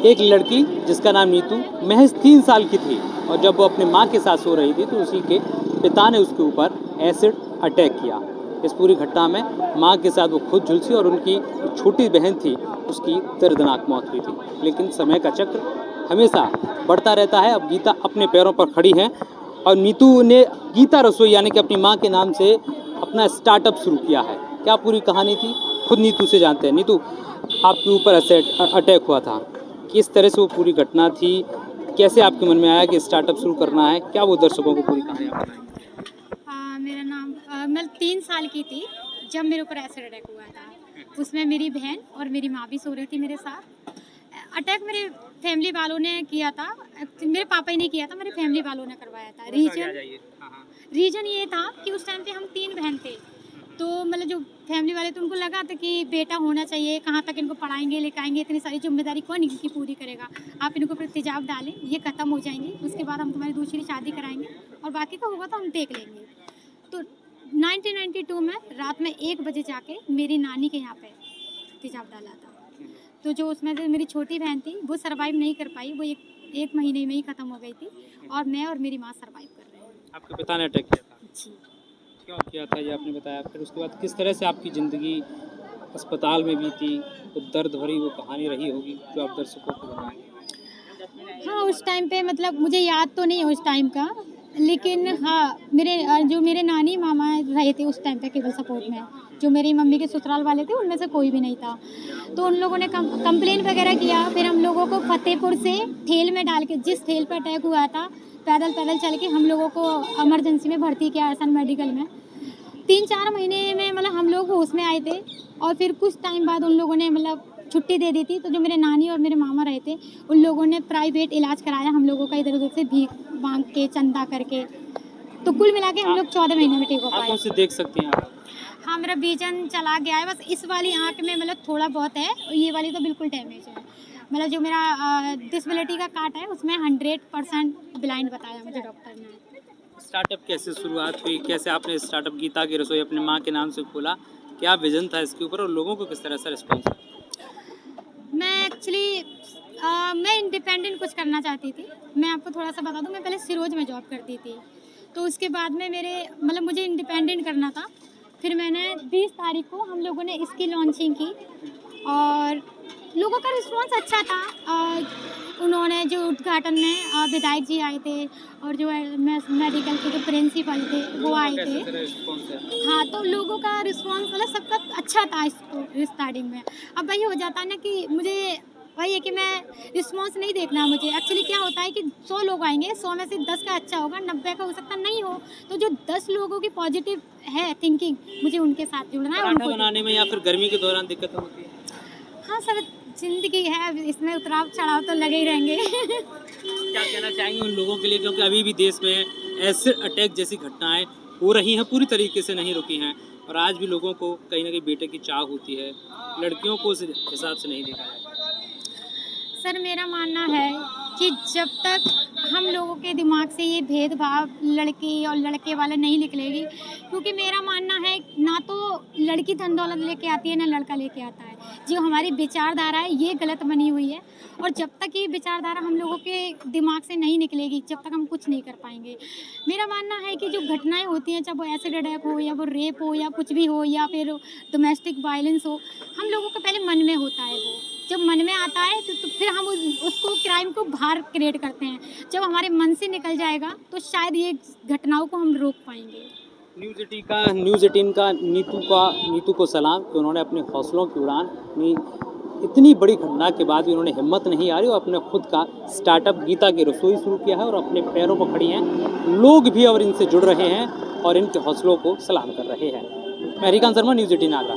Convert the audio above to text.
एक लड़की जिसका नाम नीतू महज 3 साल की थी और जब वो अपने माँ के साथ सो रही थी तो उसी के पिता ने उसके ऊपर एसिड अटैक किया। इस पूरी घटना में माँ के साथ वो खुद झुलसी और उनकी छोटी बहन थी उसकी दर्दनाक मौत हुई थी। लेकिन समय का चक्र हमेशा बढ़ता रहता है। अब गीता अपने पैरों पर खड़ी हैं और नीतू ने गीता रसोई यानी कि अपनी माँ के नाम से अपना स्टार्टअप शुरू किया है। क्या पूरी कहानी थी खुद नीतू से जानते हैं। नीतू, आपके ऊपर एसिड अटैक हुआ था, किस तरह से वो पूरी घटना थी, कैसे आपके मन में आया कि स्टार्टअप शुरू करना है, क्या वो दर्शकों को पूरी कहानी आप बताएंगे। मेरा नाम मैं 3 साल की थी जब मेरे ऊपर एसिड अटैक हुआ था। उसमें मेरी बहन और मेरी माँ भी सो रही थी मेरे साथ। अटैक मेरे फैमिली वालों ने किया था, मेरे पापा ही ने किया था, मेरे फैमिली वालों ने करवाया था। रीजन ये था कि उस टाइम पे हम 3 बहन थे, तो मतलब जो फैमिली वाले थे उनको लगा था कि बेटा होना चाहिए, कहाँ तक इनको पढ़ाएंगे लेकाएंगे, इतनी सारी जिम्मेदारी कौन इनकी पूरी करेगा, आप इनको पर तेजाब डालें, ये ख़त्म हो जाएंगे, उसके बाद हम तुम्हारी दूसरी शादी कराएंगे और बाकी का होगा तो हम देख लेंगे। तो 1992 में रात में 1 बजे जाके मेरी नानी के यहाँ पे तेजाब डाला था। तो जो उसमें से मेरी छोटी बहन थी वो सर्वाइव नहीं कर पाई, वो एक महीने में ही ख़त्म हो गई थी और मैं और मेरी माँ सर्वाइव कर रहे हैं। आपके पिता ने अटैक किया था? जी। क्यों किया था ये आपने बताया, फिर उसके बाद किस तरह से आपकी ज़िंदगी अस्पताल में बीती, तो दर्द भरी वो कहानी रही होगी जो आप दर्शकों को बताएंगे। हाँ, उस टाइम पे मतलब मुझे याद तो नहीं है उस टाइम का, लेकिन हाँ जो मेरे नानी मामा रहे थे उस टाइम पे केबल सपोर्ट में, जो मेरी मम्मी के ससुराल वाले थे उनमें से कोई भी नहीं था। तो उन लोगों ने कंप्लेन वगैरह किया, फिर हम लोगों को फतेहपुर से ठेल में डाल के, जिस ठेल पर अटैक हुआ था, पैदल चल के हम लोगों को इमरजेंसी में भर्ती किया आसान मेडिकल में। 3-4 महीने में मतलब हम लोग होश में आए थे और फिर कुछ टाइम बाद उन लोगों ने मतलब छुट्टी दे दी थी। तो जो मेरे नानी और मेरे मामा रहे थे उन लोगों ने प्राइवेट इलाज कराया हम लोगों का, इधर उधर से भीख मांग के, चंदा करके। तो कुल मिला के हम लोग 14 महीने में ठीक हो पाए। आप उनसे देख सकती हैं आप? हाँ, मेरा विजन चला गया है, बस इस वाली आँख में मतलब थोड़ा बहुत है, ये वाली तो बिल्कुल डैमेज है। मतलब जो मेरा डिसेबिलिटी का कार्ड है उसमें 100% ब्लाइंड बताया मुझे डॉक्टर ने। स्टार्टअप कैसे शुरुआत हुई, कैसे आपने स्टार्टअप गीता की रसोई अपने माँ के नाम से खोला, क्या विजन था इसके ऊपर और लोगों को किस तरह से रिस्पॉन्स? मैं एक्चुअली मैं इंडिपेंडेंट कुछ करना चाहती थी। मैं आपको थोड़ा सा बता दूं, मैं पहले सिरोज में जॉब करती थी, तो उसके बाद में मेरे मतलब मुझे इंडिपेंडेंट करना था। फिर मैंने 20 तारीख को हम लोगों ने इसकी लॉन्चिंग की और लोगों का रिस्पांस अच्छा था। उन्होंने जो उद्घाटन में विधायक जी आए थे और जो मेडिकल के जो प्रिंसिपल थे वो आए थे। हाँ, तो लोगों का रिस्पांस मतलब सबका अच्छा था स्टार्टिंग में। अब वही हो जाता है ना कि मुझे वही है कि मैं रिस्पांस नहीं देखना है मुझे। एक्चुअली क्या होता है कि 100 लोग आएंगे, 100 में से 10 का अच्छा होगा, 90 का हो सकता नहीं हो। तो जो 10 लोगों की पॉजिटिव है थिंकिंग, मुझे उनके साथ जुड़ना है। पराठा बनाने में या फिर गर्मी के दौरान दिक्कत होती है? हाँ सर, जिंदगी है, इसमें उतराव चढ़ाव तो लगे ही रहेंगे। क्या कहना चाहेंगे उन लोगों के लिए, क्योंकि अभी भी देश में एसिड अटैक जैसी घटनाएं हो रही हैं, पूरी तरीके से नहीं रुकी हैं और आज भी लोगों को कहीं ना कहीं बेटे की चाह होती है, लड़कियों को उस हिसाब से नहीं देखा जाता। सर, मेरा मानना है कि जब तक हम लोगों के दिमाग से ये भेदभाव लड़की और लड़के वाला नहीं निकलेगी, क्योंकि मेरा मानना है ना तो लड़की धन दौलत लेके आती है ना लड़का लेके आता है। जो हमारी विचारधारा है ये गलत बनी हुई है और जब तक ये विचारधारा हम लोगों के दिमाग से नहीं निकलेगी जब तक हम कुछ नहीं कर पाएंगे। मेरा मानना है कि जो घटनाएं होती हैं, चाहे वो एसिड अटैक हो या वो रेप हो या कुछ भी हो या फिर डोमेस्टिक वायलेंस हो, हम लोगों का पहले मन में होता है। वो जब मन में आता है तो फिर हम उसको क्राइम को बाहर क्रिएट करते हैं। जब हमारे मन से निकल जाएगा तो शायद ये घटनाओं को हम रोक पाएंगे। न्यूज़ 18 का नीतू को सलाम कि उन्होंने अपने हौसलों की उड़ान अपनी इतनी बड़ी घटना के बाद भी उन्होंने हिम्मत नहीं आ रही और अपने खुद का स्टार्टअप गीता की रसोई शुरू किया है और अपने पैरों पर खड़ी हैं। लोग भी अब इनसे जुड़ रहे हैं और इनके हौसलों को सलाम कर रहे हैं। मैं हरिकांत शर्मा, न्यूज़ 18 आगरा।